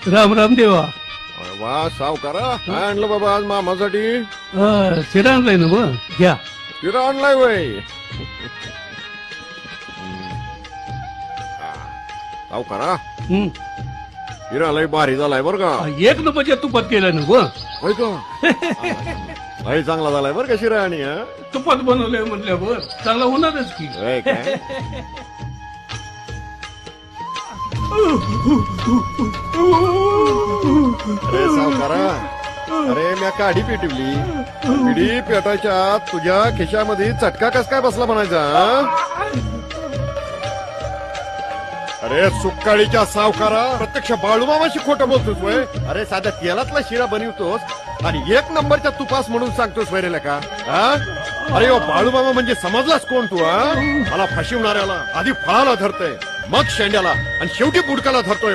राम राम देवा. वा सावकारा काय आणलं बाबा आज मामासाठी? शिरा आणलाय ना मग घ्या. शिरा आणलाय वय सावकारा. हं. शिरा लय भारी झालाय बर का. एक नंबरच्या तुपात केलं ना मग. होय का? लय चांगला झालाय बर का शिरा आणि तुपात बनवलंय म्हटल्यावर चांगला होणारच की. होय काय? अरे सावकारा, अरे म्या काढी पेटवली. पिढी पेटायच्या तुझ्या खिशामध्ये चटका कस काय बसला म्हणायचा? अरे सुकाळीच्या सावकारा, प्रत्यक्ष बाळूमामाशी खोटं बोलतोस वय. अरे साध्या तेलातला शिरा बनवतोस आणि एक नंबरच्या तुपास म्हणून सांगतोस वैरेला का? अरे ओ बाळूमामा म्हणजे समजलास कोण तू? मला फसवणाऱ्याला आधी फळाला धरतय, मग शेंड्याला आणि शेवटी बुडकाला धरतोय.